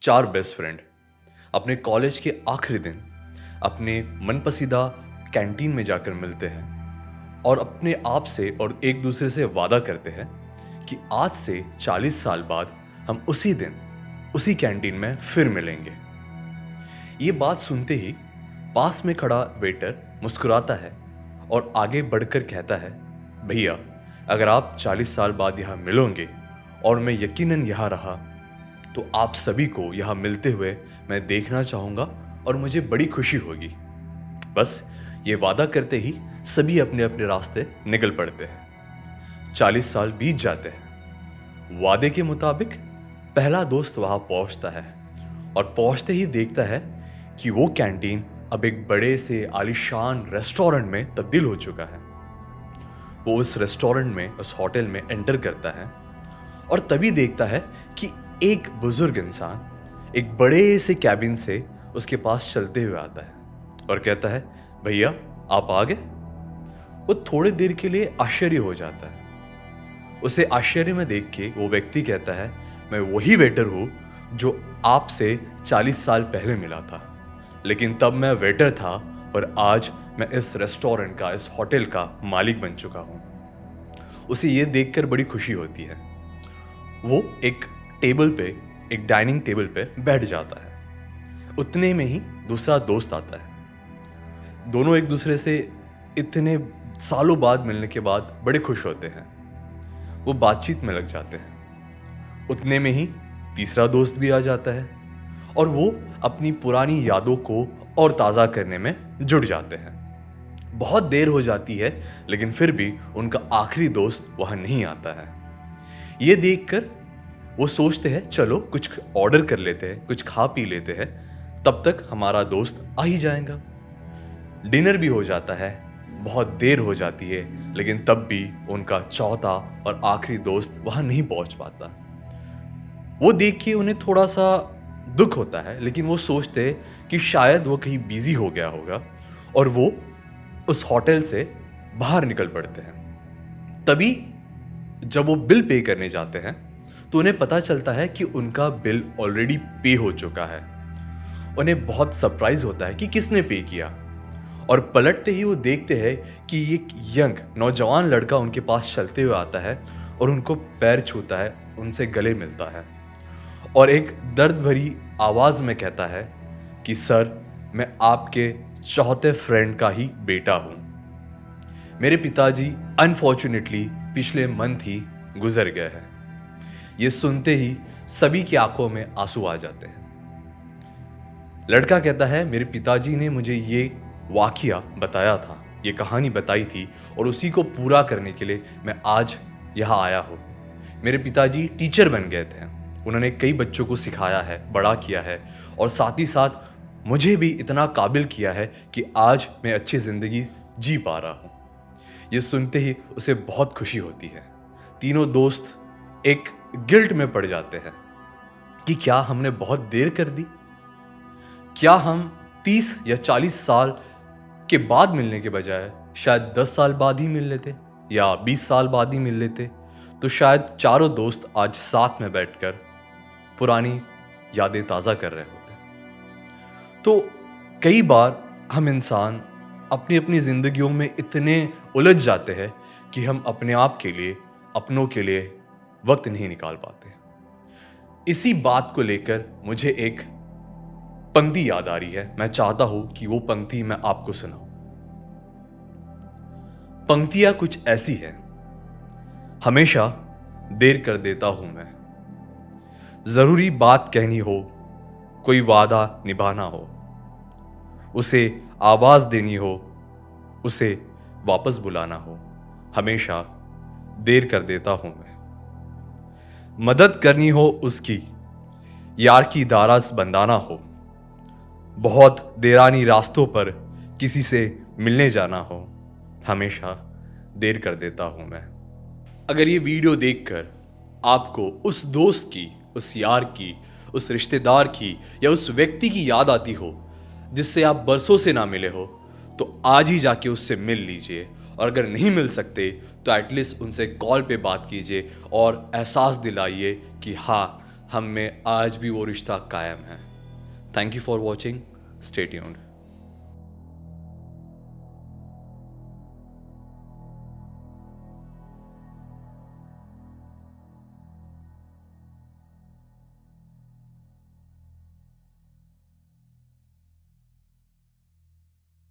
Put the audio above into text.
चार best friend अपने college के आखिरी दिन अपने मनपसंदीदा कैंटीन में जाकर मिलते हैं और अपने आप से और एक दूसरे से वादा करते हैं कि आज से 40 साल बाद हम उसी दिन उसी कैंटीन में फिर मिलेंगे। ये बात सुनते ही पास में खड़ा वेटर मुस्कुराता है और आगे बढ़कर कहता है, भैया अगर आप 40 साल बाद यहाँ मिलोगे और मैं यकीनन यहाँ रहा तो आप सभी को यहाँ मिलते हुए मैं देखना चाहूँगा और मुझे बड़ी खुशी होगी। बस ये वादा करते ही सभी अपने अपने रास्ते निकल पड़ते हैं। 40 साल बीत जाते हैं। वादे के मुताबिक पहला दोस्त वहाँ पहुँचता है और पहुँचते ही देखता है कि वो कैंटीन अब एक बड़े से आलीशान रेस्टोरेंट में तब्दील हो चुका है। वो उस रेस्टोरेंट में, उस होटल में एंटर करता है और तभी देखता है कि एक बुजुर्ग इंसान एक बड़े से कैबिन से उसके पास चलते हुए आता है और कहता है, भैया आप आ गए। वो थोड़ी देर के लिए आश्चर्य हो जाता है। उसे आश्चर्य में देख के वो व्यक्ति कहता है, मैं वही वेटर हूँ जो आपसे 40 साल पहले मिला था, लेकिन तब मैं वेटर था और आज मैं इस रेस्टोरेंट का, इस होटल का मालिक बन चुका हूँ। उसे ये देखकर बड़ी खुशी होती है। वो एक डाइनिंग टेबल पे बैठ जाता है। उतने में ही दूसरा दोस्त आता है। दोनों एक दूसरे से इतने सालों बाद मिलने के बाद बड़े खुश होते हैं। वो बातचीत में लग जाते हैं। उतने में ही तीसरा दोस्त भी आ जाता है और वो अपनी पुरानी यादों को और ताज़ा करने में जुट जाते हैं। बहुत देर हो जाती है लेकिन फिर भी उनका आखिरी दोस्त वहाँ नहीं आता है। ये देखकर वो सोचते हैं, चलो कुछ ऑर्डर कर लेते हैं, कुछ खा पी लेते हैं, तब तक हमारा दोस्त आ ही जाएगा। डिनर भी हो जाता है। बहुत देर हो जाती है लेकिन तब भी उनका चौथा और आखिरी दोस्त वहाँ नहीं पहुँच पाता। वो देख के उन्हें थोड़ा सा दुख होता है, लेकिन वो सोचते हैं कि शायद वो कहीं बिजी हो गया होगा और वो उस होटल से बाहर निकल पड़ते हैं। तभी जब वो बिल पे करने जाते हैं तो उन्हें पता चलता है कि उनका बिल ऑलरेडी पे हो चुका है। उन्हें बहुत सरप्राइज होता है कि किसने पे किया और पलटते ही वो देखते हैं कि एक यंग नौजवान लड़का उनके पास चलते हुए आता है और उनको पैर छूता है, उनसे गले मिलता है और एक दर्द भरी आवाज़ में कहता है कि सर, मैं आपके चौथे फ्रेंड का ही बेटा हूँ। मेरे पिताजी अनफॉर्चुनेटली पिछले मंथ ही गुजर गए हैं। ये सुनते ही सभी की आंखों में आंसू आ जाते हैं। लड़का कहता है, मेरे पिताजी ने मुझे ये वाकया बताया था, ये कहानी बताई थी और उसी को पूरा करने के लिए मैं आज यहाँ आया हूँ। मेरे पिताजी टीचर बन गए थे। उन्होंने कई बच्चों को सिखाया है, बड़ा किया है और साथ ही साथ मुझे भी इतना काबिल किया है कि आज मैं अच्छी ज़िंदगी जी पा रहा हूँ। ये सुनते ही उसे बहुत खुशी होती है। तीनों दोस्त एक गिल्ट में पड़ जाते हैं कि क्या हमने बहुत देर कर दी? क्या हम 30 या 40 साल के बाद मिलने के बजाय शायद 10 साल बाद ही मिल लेते या 20 साल बाद ही मिल लेते, तो शायद चारों दोस्त आज साथ में बैठकर पुरानी यादें ताज़ा कर रहे होते। तो कई बार हम इंसान अपनी अपनी ज़िंदगियों में इतने उलझ जाते हैं कि हम अपने आप के लिए, अपनों के लिए वक्त नहीं निकाल पाते। इसी बात को लेकर मुझे एक पंक्ति याद आ रही है। मैं चाहता हूं कि वो पंक्ति मैं आपको सुनाऊं। पंक्तियां कुछ ऐसी है, हमेशा देर कर देता हूं मैं, जरूरी बात कहनी हो, कोई वादा निभाना हो, उसे आवाज देनी हो, उसे वापस बुलाना हो, हमेशा देर कर देता हूं मैं। मदद करनी हो उसकी, यार की दाराज बंदाना हो, बहुत देरानी रास्तों पर किसी से मिलने जाना हो, हमेशा देर कर देता हूं मैं। अगर ये वीडियो देखकर आपको उस दोस्त की, उस यार की, उस रिश्तेदार की या उस व्यक्ति की याद आती हो जिससे आप बरसों से ना मिले हो, तो आज ही जाके उससे मिल लीजिए और अगर नहीं मिल सकते तो एटलीस्ट उनसे कॉल पे बात कीजिए और एहसास दिलाइए कि हाँ, हम में आज भी वो रिश्ता कायम है। Thank you for watching, stay tuned.